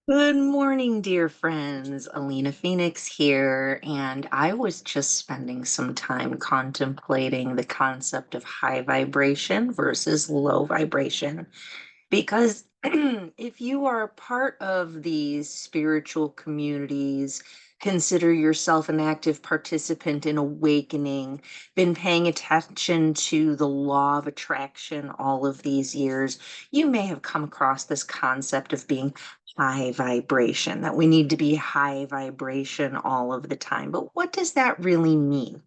Good morning, dear friends. Alina Phoenix here, and I was just spending some time contemplating the concept of high vibration versus low vibration. Because if you are part of these spiritual communities, consider yourself an active participant in awakening, been paying attention to the law of attraction all of these years, you may have come across this concept of being high vibration, that we need to be high vibration all of the time. But what does that really mean?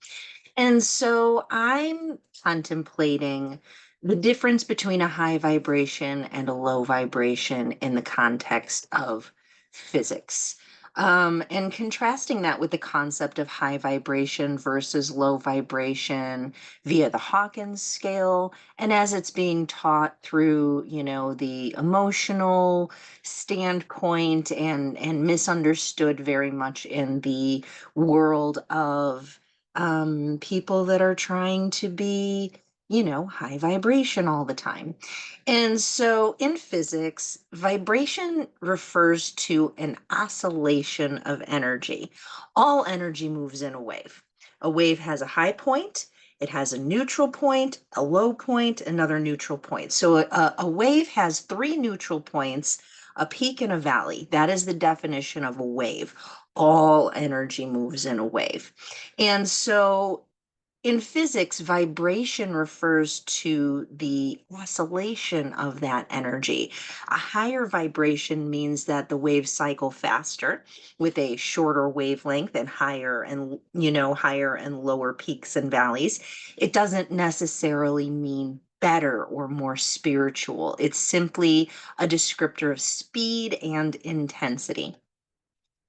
And so I'm contemplating the difference between a high vibration and a low vibration in the context of physics. And contrasting that with the concept of high vibration versus low vibration via the Hawkins scale, and as it's being taught through, the emotional standpoint and misunderstood very much in the world of people that are trying to be, high vibration all the time. And so in physics, vibration refers to an oscillation of energy. All energy moves in a wave. A wave has a high point, it has a neutral point, a low point, another neutral point. So a wave has three neutral points, a peak and a valley. That is the definition of a wave. All energy moves in a wave. And so in physics, vibration refers to the oscillation of that energy. A higher vibration means that the waves cycle faster with a shorter wavelength and higher and lower peaks and valleys. It doesn't necessarily mean better or more spiritual. It's simply a descriptor of speed and intensity.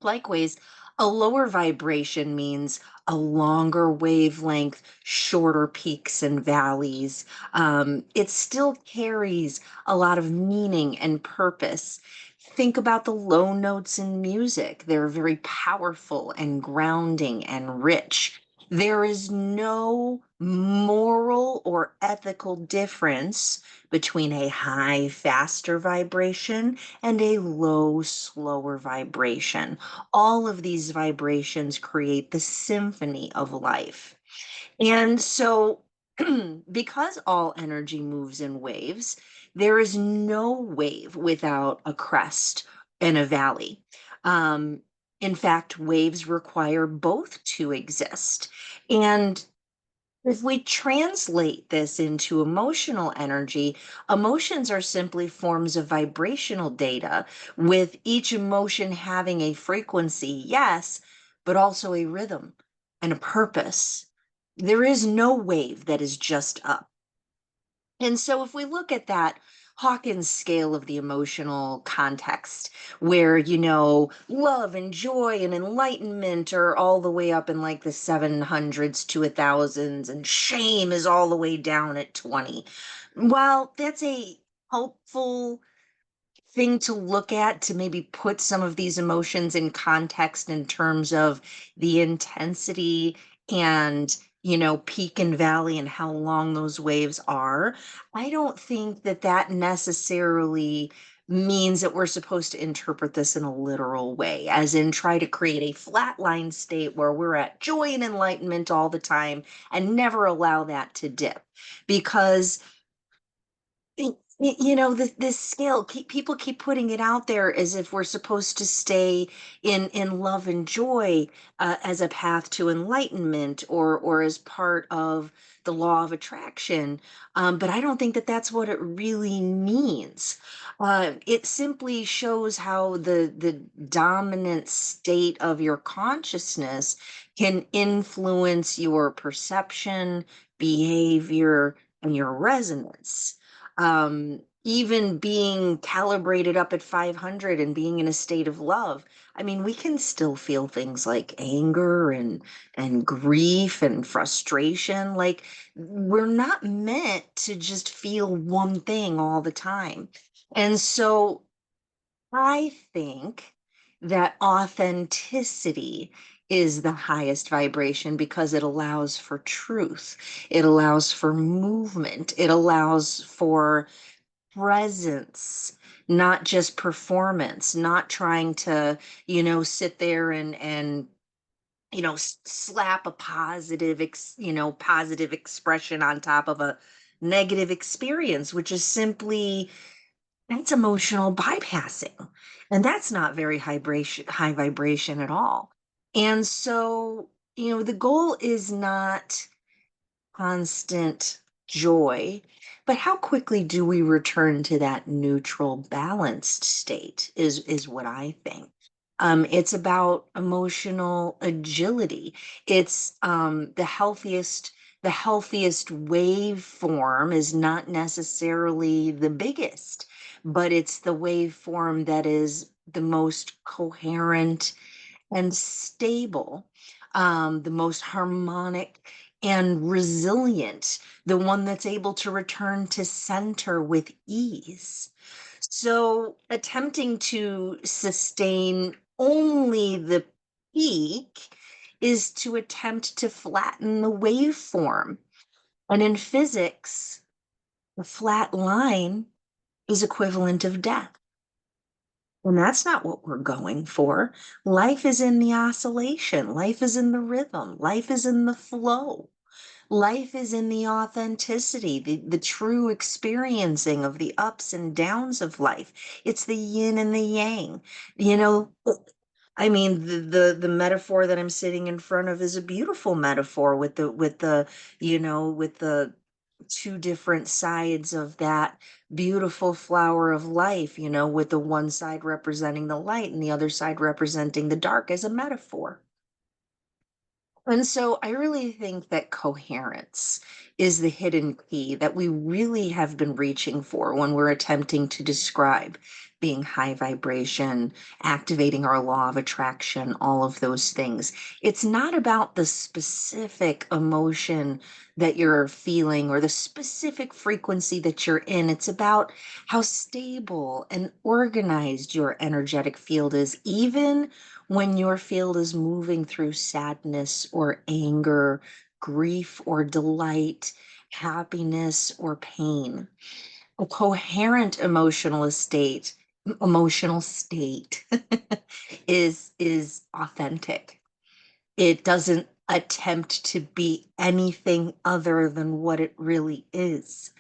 Likewise, a lower vibration means a longer wavelength, shorter peaks and valleys. It still carries a lot of meaning and purpose. Think about the low notes in music. They're very powerful and grounding and rich. There is no moral or ethical difference between a high, faster vibration and a low, slower vibration. All of these vibrations create the symphony of life. And so, because all energy moves in waves, there is no wave without a crest and a valley. Um, in fact, waves require both to exist. And if we translate this into emotional energy, emotions are simply forms of vibrational data, with each emotion having a frequency, yes, but also a rhythm and a purpose. There is no wave that is just up. And so if we look at that Hawkins scale of the emotional context, where, love and joy and enlightenment are all the way up in like the 700s to a thousands, and shame is all the way down at 20. While that's a helpful thing to look at to maybe put some of these emotions in context in terms of the intensity and peak and valley and how long those waves are, I don't think that that necessarily means that we're supposed to interpret this in a literal way, as in try to create a flatline state where we're at joy and enlightenment all the time and never allow that to dip. Because this scale, people keep putting it out there as if we're supposed to stay in love and joy, as a path to enlightenment, or as part of the law of attraction. But I don't think that that's what it really means. It simply shows how the dominant state of your consciousness can influence your perception, behavior, and your resonance. Even being calibrated up at 500 and being in a state of love, I mean, we can still feel things like anger and grief and frustration. Like, we're not meant to just feel one thing all the time. And so I think that authenticity is the highest vibration because it allows for truth. It allows for movement. It allows for presence. not just performance, not trying to, sit there and slap a positive expression on top of a negative experience, which is simply, that's emotional bypassing. And that's not very high vibration at all. And so, the goal is not constant joy, but how quickly do we return to that neutral, balanced state is what I think. It's about emotional agility. It's the healthiest waveform is not necessarily the biggest, but it's the waveform that is the most coherent and stable, the most harmonic and resilient, the one that's able to return to center with ease. So, attempting to sustain only the peak is to attempt to flatten the waveform. And in physics, the flat line is equivalent of death. And that's not what we're going for. Life is in the oscillation, life is in the rhythm, life is in the flow, life is in the authenticity, the true experiencing of the ups and downs of life. It's the yin and the yang. You know, I mean, the metaphor that I'm sitting in front of is a beautiful metaphor with the two different sides of that beautiful flower of life, with the one side representing the light and the other side representing the dark as a metaphor. And so I really think that coherence is the hidden key that we really have been reaching for when we're attempting to describe being high vibration, activating our law of attraction, all of those things. It's not about the specific emotion that you're feeling or the specific frequency that you're in. It's about how stable and organized your energetic field is, even when your field is moving through sadness or anger, grief or delight, happiness or pain. A coherent emotional state is authentic. It doesn't attempt to be anything other than what it really is.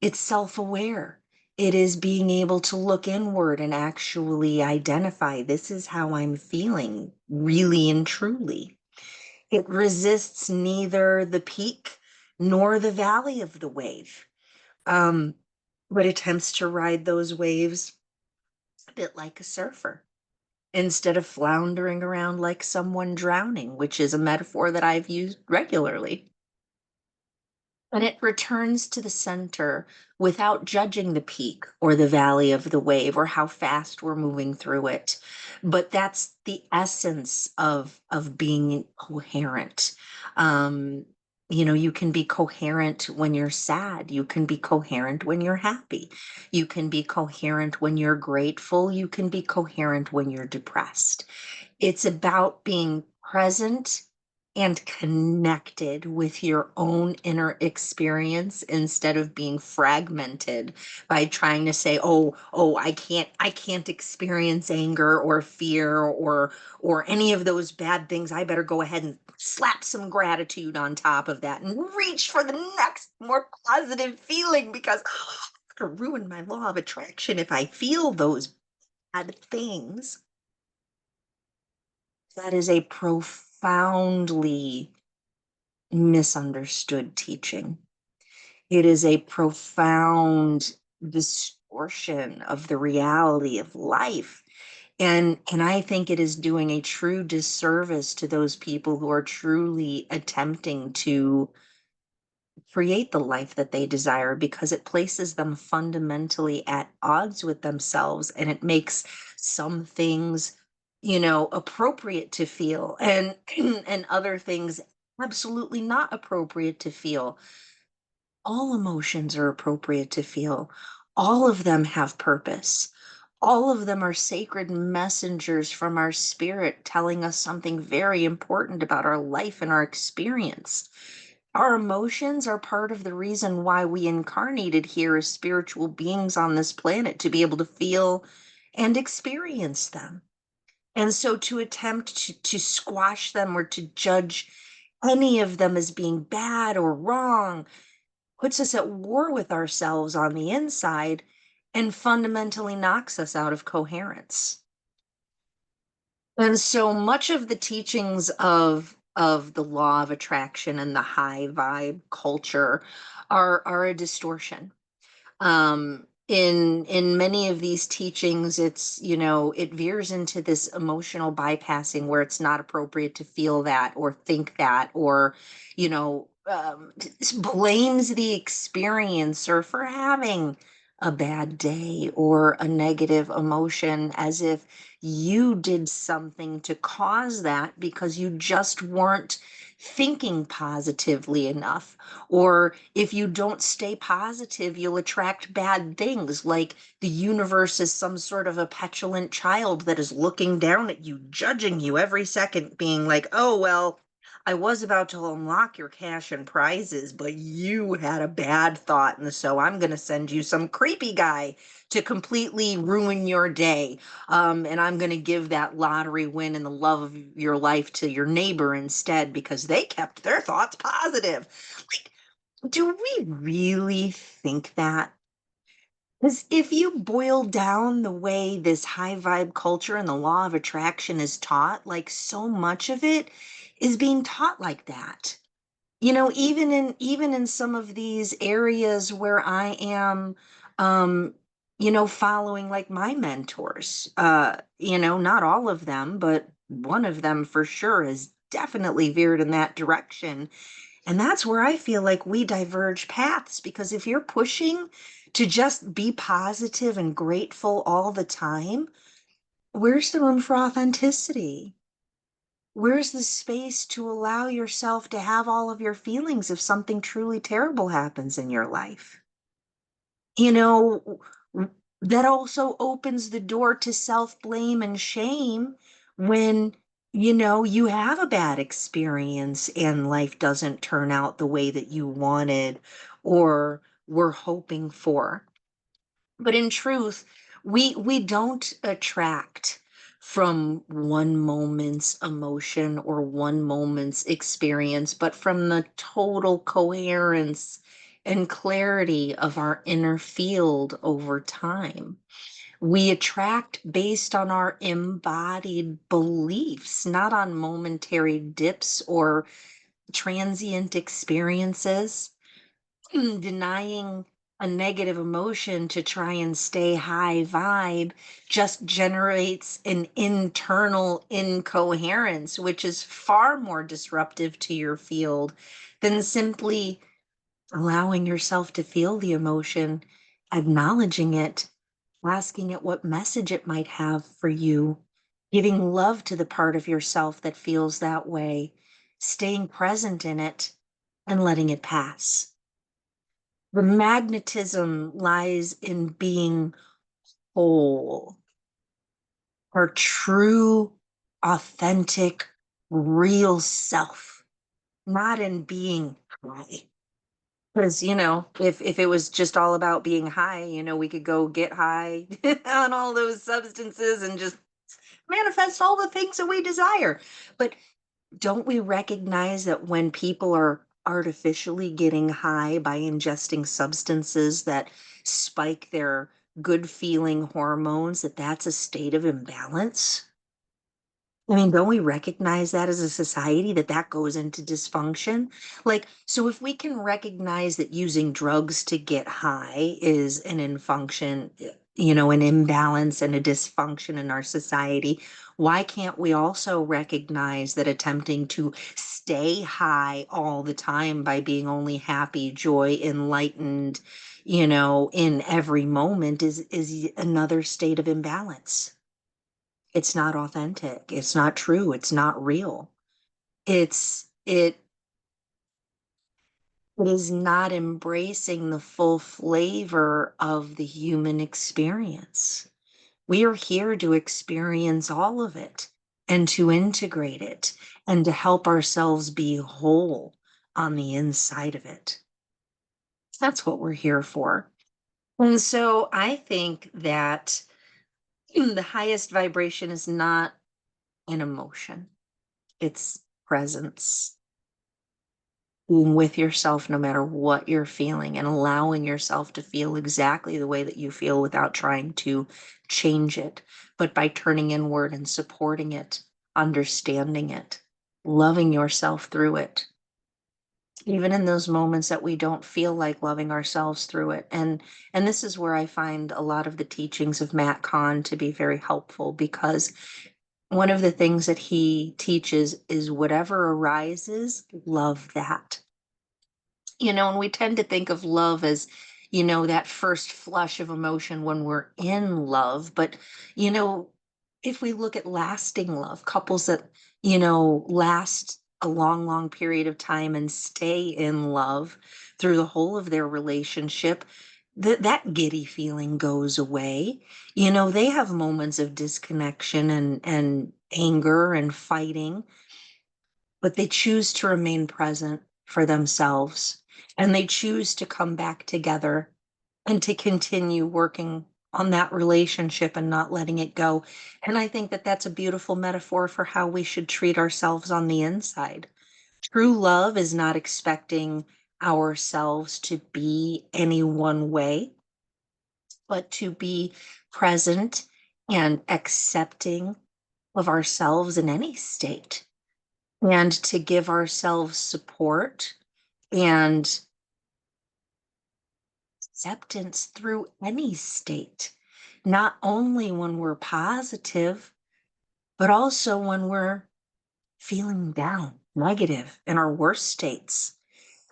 It's self-aware. It is being able to look inward and actually identify, this is how I'm feeling, really and truly. It resists neither the peak nor the valley of the wave, um, but attempts to ride those waves a bit like a surfer instead of floundering around like someone drowning, which is a metaphor that I've used regularly. And it returns to the center without judging the peak or the valley of the wave or how fast we're moving through it. But that's the essence of being coherent. Um, you can be coherent when you're sad. You can be coherent when you're happy. You can be coherent when you're grateful. You can be coherent when you're depressed. It's about being present and connected with your own inner experience instead of being fragmented by trying to say, oh, I can't experience anger or fear or any of those bad things. I better go ahead and slap some gratitude on top of that and reach for the next more positive feeling because I'm going to ruin my law of attraction if I feel those bad things. That is a profoundly misunderstood teaching. It is a profound distortion of the reality of life. And I think it is doing a true disservice to those people who are truly attempting to create the life that they desire, because it places them fundamentally at odds with themselves and it makes some things, appropriate to feel and and other things absolutely not appropriate to feel. All emotions are appropriate to feel. All of them have purpose. All of them are sacred messengers from our spirit telling us something very important about our life and our experience. Our emotions are part of the reason why we incarnated here as spiritual beings on this planet, to be able to feel and experience them. And so to attempt to squash them or to judge any of them as being bad or wrong puts us at war with ourselves on the inside and fundamentally knocks us out of coherence. And so much of the teachings of the law of attraction and the high vibe culture are a distortion. In many of these teachings, it's, it veers into this emotional bypassing where it's not appropriate to feel that or think that, or blames the experiencer for having a bad day or a negative emotion, as if you did something to cause that because you just weren't thinking positively enough. Or if you don't stay positive, you'll attract bad things, like the universe is some sort of a petulant child that is looking down at you, judging you every second, being like, oh, well, I was about to unlock your cash and prizes, but you had a bad thought. And so I'm going to send you some creepy guy to completely ruin your day. And I'm going to give that lottery win and the love of your life to your neighbor instead because they kept their thoughts positive. Like, do we really think that? Because if you boil down the way this high vibe culture and the law of attraction is taught, like so much of it is being taught like that. Even in some of these areas where I am, um, following like my mentors, not all of them, but one of them for sure is definitely veered in that direction. And that's where I feel like we diverge paths, because if you're pushing to just be positive and grateful all the time, where's the room for authenticity? Where's the space to allow yourself to have all of your feelings if something truly terrible happens in your life? You know, that also opens the door to self blame and shame when, you have a bad experience and life doesn't turn out the way that you wanted or were hoping for. But in truth, we don't attract from one moment's emotion or one moment's experience, but from the total coherence and clarity of our inner field over time. We attract based on our embodied beliefs, not on momentary dips or transient experiences. Denying a negative emotion to try and stay high vibe just generates an internal incoherence, which is far more disruptive to your field than simply allowing yourself to feel the emotion, acknowledging it, asking it what message it might have for you, giving love to the part of yourself that feels that way, staying present in it, and letting it pass. The magnetism lies in being whole, our true, authentic, real self, not in being high. Because, if it was just all about being high, we could go get high on all those substances and just manifest all the things that we desire. But don't we recognize that when people are artificially getting high by ingesting substances that spike their good feeling hormones, that that's a state of imbalance? I mean, don't we recognize that as a society, that that goes into dysfunction? Like, so if we can recognize that using drugs to get high is an infunction, an imbalance and a dysfunction in our society, why can't we also recognize that attempting to stay high all the time by being only happy, joy, enlightened, in every moment is another state of imbalance? It's not authentic. It's not true. It's not real. It is not embracing the full flavor of the human experience. We are here to experience all of it and to integrate it and to help ourselves be whole, on the inside of it. That's what we're here for. And so I think that the highest vibration is not an emotion, it's presence. Being with yourself no matter what you're feeling and allowing yourself to feel exactly the way that you feel without trying to change it, but by turning inward and supporting it, understanding it, loving yourself through it, even in those moments that we don't feel like loving ourselves through it. And this is where I find a lot of the teachings of Matt Kahn to be very helpful, because one of the things that he teaches is whatever arises, love that. And we tend to think of love as, that first flush of emotion when we're in love. But, you know, if we look at lasting love, couples that, last a long, long period of time and stay in love through the whole of their relationship, that giddy feeling goes away. They have moments of disconnection and anger and fighting, but they choose to remain present for themselves, and they choose to come back together and to continue working on that relationship and not letting it go. And I think that that's a beautiful metaphor for how we should treat ourselves on the inside. True love is not expecting ourselves to be any one way, but to be present and accepting of ourselves in any state, and to give ourselves support and acceptance through any state, not only when we're positive, but also when we're feeling down, negative, in our worst states.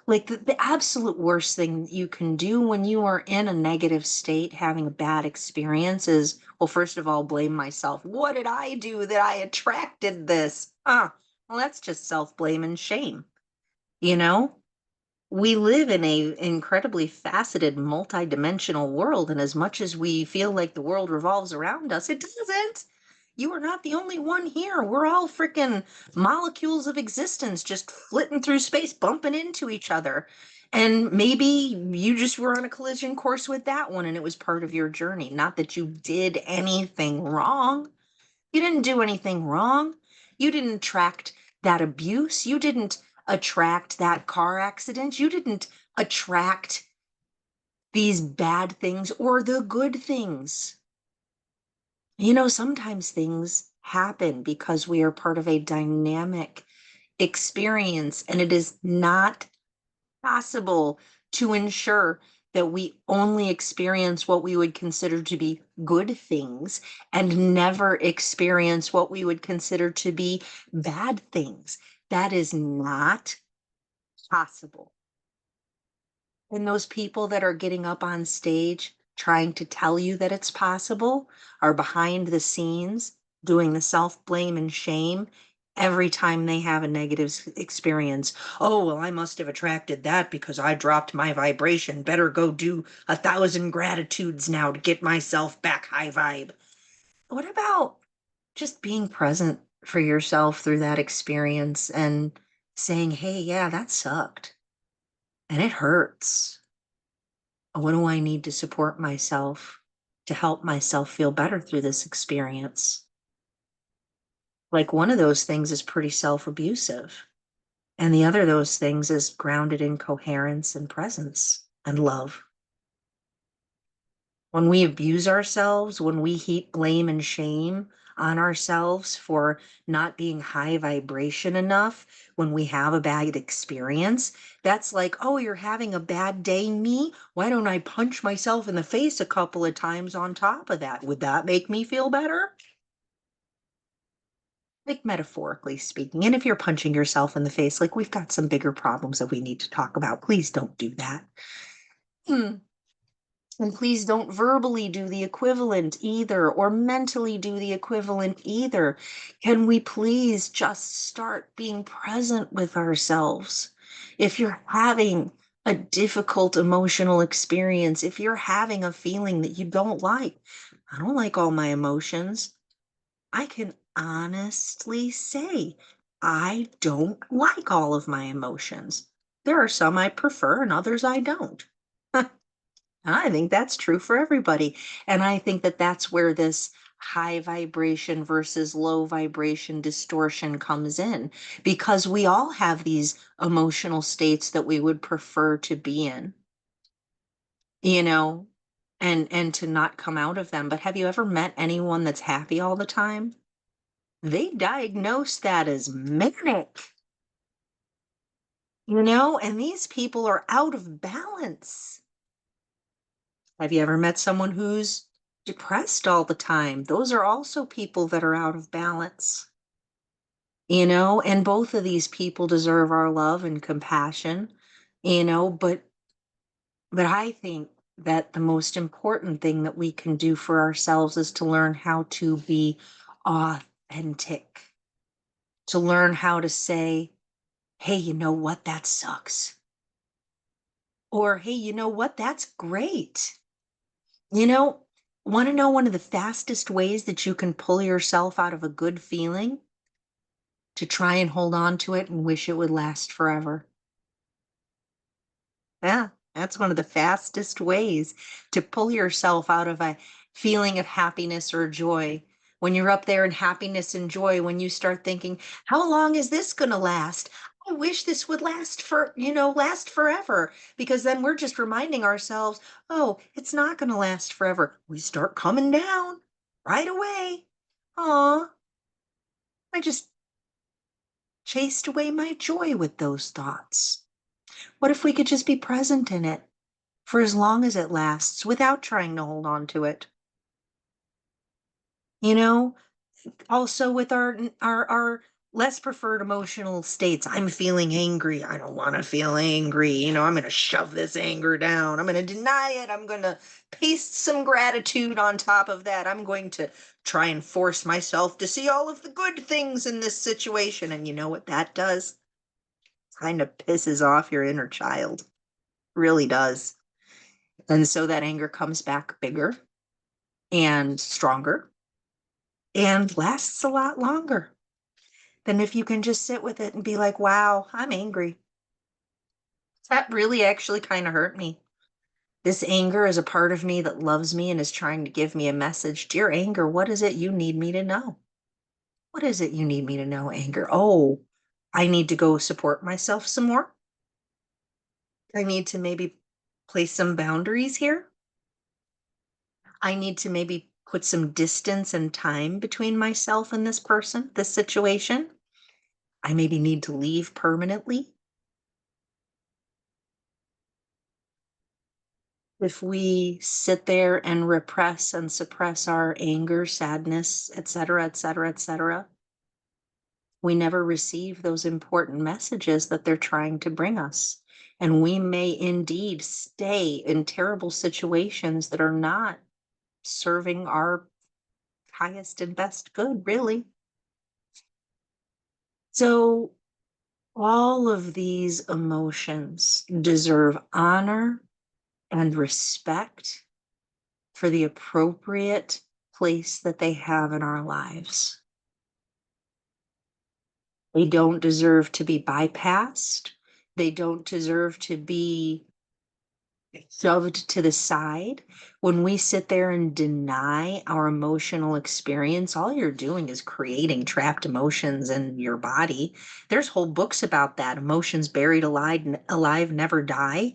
Like the absolute worst thing you can do when you are in a negative state, having a bad experience, is, well, first of all, blame myself. What did I do that I attracted this? Well, that's just self blame and shame. You know, we live in a incredibly faceted, multi-dimensional world, and as much as we feel like the world revolves around us, it doesn't. You are not the only one here. We're all freaking molecules of existence just flitting through space, bumping into each other. And maybe you just were on a collision course with that one and it was part of your journey. Not that you did anything wrong. You didn't do anything wrong. You didn't attract that abuse. You didn't attract that car accident. You didn't attract these bad things or the good things. Sometimes things happen because we are part of a dynamic experience, and it is not possible to ensure that we only experience what we would consider to be good things and never experience what we would consider to be bad things. That is not possible. And those people that are getting up on stage trying to tell you that it's possible are behind the scenes doing the self blame and shame every time they have a negative experience. Oh, well, I must have attracted that because I dropped my vibration. Better go do 1,000 gratitudes now to get myself back high vibe. What about just being present for yourself through that experience and saying, hey, yeah, that sucked and it hurts. What do I need to support myself to help myself feel better through this experience? Like, one of those things is pretty self abusive, and the other of those things is grounded in coherence and presence and love. When we abuse ourselves, when we heap blame and shame on ourselves for not being high vibration enough, when we have a bad experience, that's like, oh, you're having a bad day, me? Why don't I punch myself in the face a couple of times on top of that? Would that make me feel better? Like, metaphorically speaking. And if you're punching yourself in the face, like, we've got some bigger problems that we need to talk about. Please don't do that. Hmm. And please don't verbally do the equivalent either, or mentally do the equivalent either. Can we please just start being present with ourselves? If you're having a difficult emotional experience, if you're having a feeling that you don't like, I don't like all my emotions. I can honestly say, I don't like all of my emotions. There are some I prefer and others I don't. I think that's true for everybody. And I think that that's where this high vibration versus low vibration distortion comes in, because we all have these emotional states that we would prefer to be in, you know, and to not come out of them. But have you ever met anyone that's happy all the time? They diagnose that as manic, and these people are out of balance. Have you ever met someone who's depressed all the time? Those are also people that are out of balance, and both of these people deserve our love and compassion, but I think that the most important thing that we can do for ourselves is to learn how to be authentic, to learn how to say, hey, you know what? That sucks. Or, hey, you know what? That's great. You know, Want to know one of the fastest ways that you can pull yourself out of a good feeling? To try and hold on to it and wish it would last forever. Yeah, that's one of the fastest ways to pull yourself out of a feeling of happiness or joy. When you're up there in happiness and joy, when you start thinking, how long is this going to last? I wish this would last forever. Because then we're just reminding ourselves, oh, it's not going to last forever. We start coming down right away. Aw, I just chased away my joy with those thoughts. What if we could just be present in it for as long as it lasts without trying to hold on to it? You know, Also with our less preferred emotional states. I'm feeling angry. I don't want to feel angry. I'm going to shove this anger down. I'm going to deny it. I'm going to paste some gratitude on top of that. I'm going to try and force myself to see all of the good things in this situation. And you know what that does? Kind of pisses off your inner child. Really does. And so that anger comes back bigger and stronger and lasts a lot longer than if you can just sit with it and be like, wow, I'm angry. That really actually kind of hurt me. This anger is a part of me that loves me and is trying to give me a message. Dear anger, what is it you need me to know? What is it you need me to know, anger? Oh, I need to go support myself some more. I need to maybe place some boundaries here. I need to maybe put some distance and time between myself and this person, this situation. I maybe need to leave permanently. If we sit there and repress and suppress our anger, sadness, et cetera, et cetera, et cetera, we never receive those important messages that they're trying to bring us. And we may indeed stay in terrible situations that are not serving our highest and best good, really. So, all of these emotions deserve honor and respect for the appropriate place that they have in our lives. They don't deserve to be bypassed. They don't deserve to be shoved to the side. When we sit there and deny our emotional experience, all you're doing is creating trapped emotions in your body. There's whole books about that. Emotions buried alive never die.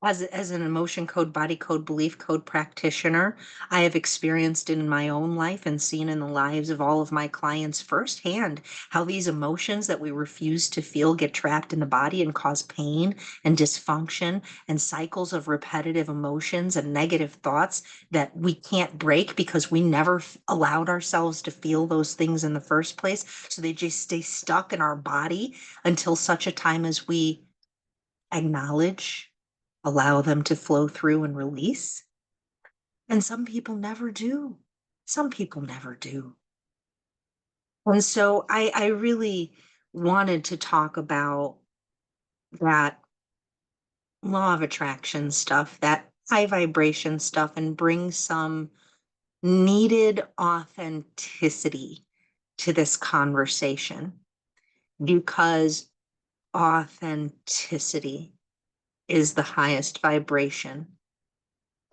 As an emotion code, body code, belief code practitioner, I have experienced it in my own life and seen in the lives of all of my clients firsthand how these emotions that we refuse to feel get trapped in the body and cause pain and dysfunction and cycles of repetitive emotions and negative thoughts that we can't break because we never allowed ourselves to feel those things in the first place. So they just stay stuck in our body until such a time as we acknowledge, allow them to flow through and release. And some people never do. Some people never do. And so I really wanted to talk about that law of attraction stuff, that high vibration stuff, and bring some needed authenticity to this conversation because Authenticity is the highest vibration.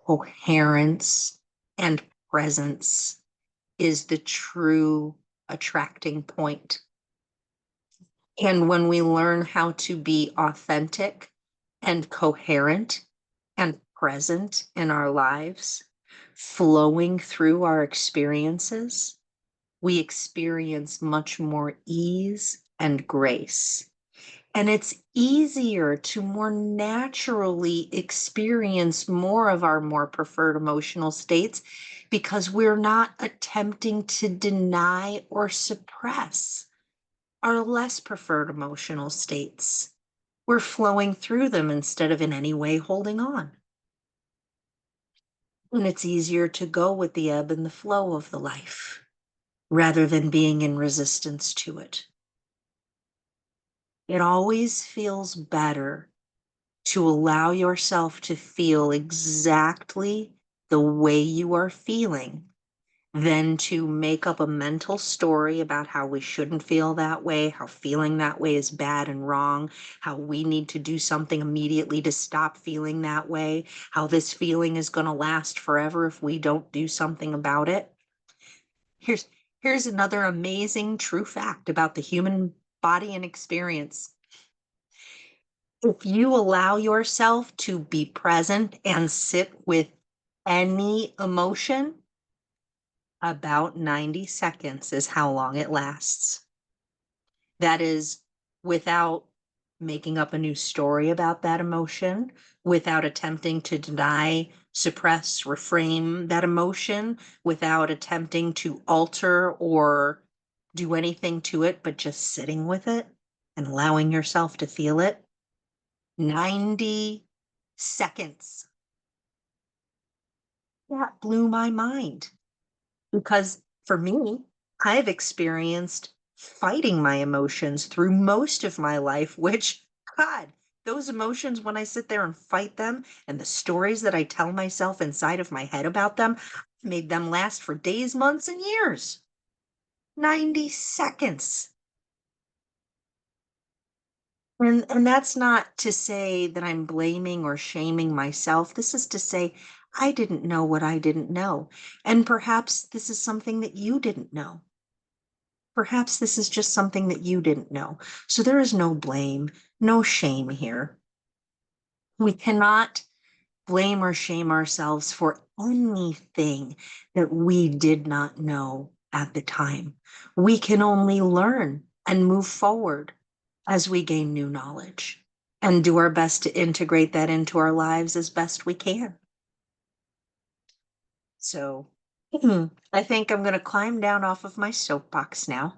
Coherence and presence is the true attracting point. And when we learn how to be authentic and coherent and present in our lives, flowing through our experiences, we experience much more ease and grace. And it's easier to more naturally experience more of our more preferred emotional states because we're not attempting to deny or suppress our less preferred emotional states. We're flowing through them instead of in any way holding on. And it's easier to go with the ebb and the flow of the life rather than being in resistance to it. It always feels better to allow yourself to feel exactly the way you are feeling than to make up a mental story about how we shouldn't feel that way, how feeling that way is bad and wrong, how we need to do something immediately to stop feeling that way, how this feeling is going to last forever if we don't do something about it. Here's here's another amazing true fact about the human body and experience. If you allow yourself to be present and sit with any emotion, about 90 seconds is how long it lasts. That is without making up a new story about that emotion, without attempting to deny, suppress, reframe that emotion, without attempting to alter or do anything to it, but just sitting with it and allowing yourself to feel it. 90 seconds. That blew my mind because for me, I've experienced fighting my emotions through most of my life, which, God, those emotions, when I sit there and fight them and the stories that I tell myself inside of my head about them, made them last for days, months, and years. 90 seconds. And that's not to say that I'm blaming or shaming myself. This is to say I didn't know what I didn't know. And perhaps this is something that you didn't know. Perhaps this is just something that you didn't know. So there is no blame, no shame here. We cannot blame or shame ourselves for anything that we did not know at the time. We can only learn and move forward as we gain new knowledge and do our best to integrate that into our lives as best we can. So I think I'm going to climb down off of my soapbox now.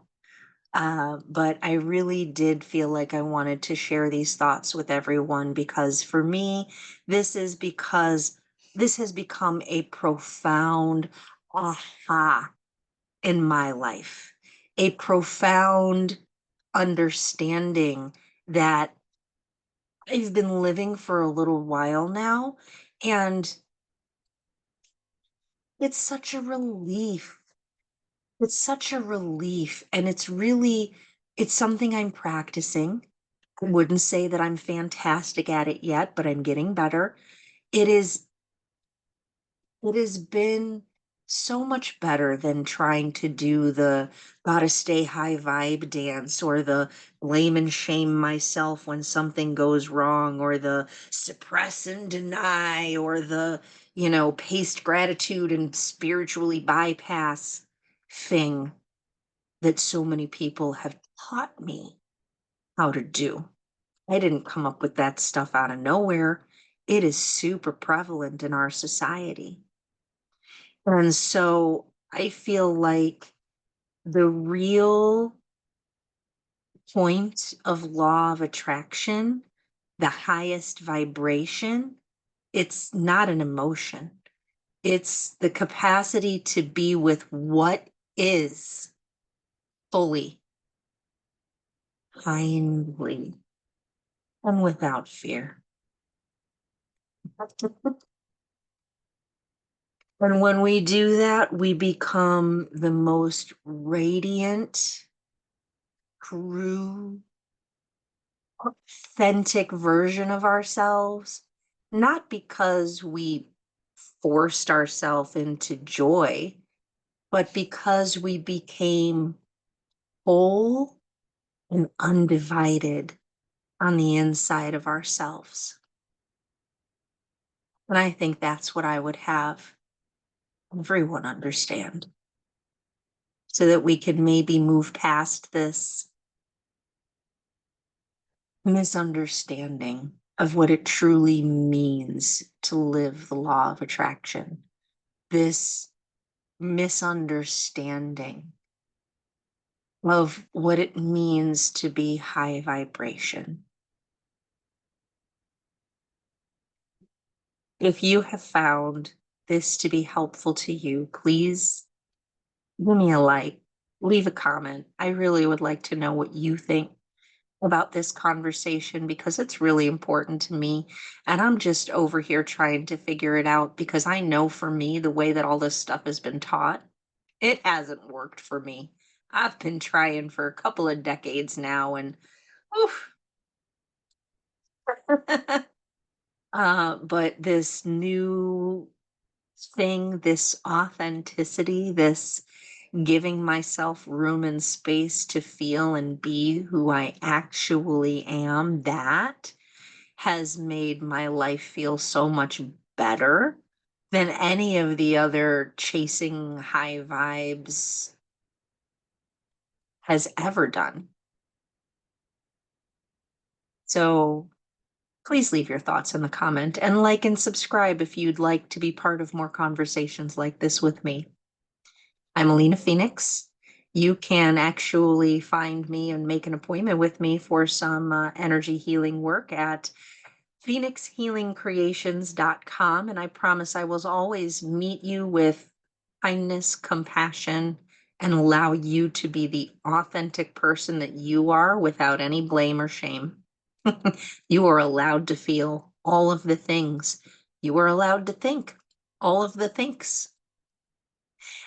But I really did feel like I wanted to share these thoughts with everyone because for me, this has become a profound aha in my life, a profound understanding that I've been living for a little while now. And it's such a relief. It's such a relief. And it's something I'm practicing. I wouldn't say that I'm fantastic at it yet, but I'm getting better. It is it has been so much better than trying to do the gotta stay high vibe dance or the blame and shame myself when something goes wrong or the suppress and deny or the, paste gratitude and spiritually bypass thing that so many people have taught me how to do. I didn't come up with that stuff out of nowhere. It is super prevalent in our society. And so I feel like the real point of law of attraction, the highest vibration, it's not an emotion. It's the capacity to be with what is fully, kindly, and without fear. And when we do that, we become the most radiant, true, authentic version of ourselves, not because we forced ourselves into joy, but because we became whole and undivided on the inside of ourselves. And I think that's what I would have everyone understand so that we could maybe move past this misunderstanding of what it truly means to live the law of attraction. This misunderstanding of what it means to be high vibration. If you have found this to be helpful to you, please give me a like, leave a comment. I really would like to know what you think about this conversation because it's really important to me. And I'm just over here trying to figure it out because I know for me, the way that all this stuff has been taught, it hasn't worked for me. I've been trying for a couple of decades now and oof. But this new thing, this authenticity, this giving myself room and space to feel and be who I actually am, that has made my life feel so much better than any of the other chasing high vibes has ever done. So please leave your thoughts in the comment and like and subscribe if you'd like to be part of more conversations like this with me. I'm Alina Phoenix. You can actually find me and make an appointment with me for some energy healing work at phoenixhealingcreations.com. And I promise I will always meet you with kindness, compassion, and allow you to be the authentic person that you are without any blame or shame. You are allowed to feel all of the things. You are allowed to think all of the thinks.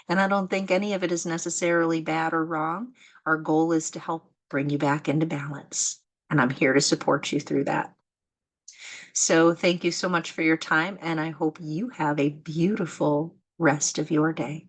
And I don't think any of it is necessarily bad or wrong. Our goal is to help bring you back into balance. And I'm here to support you through that. So thank you so much for your time. And I hope you have a beautiful rest of your day.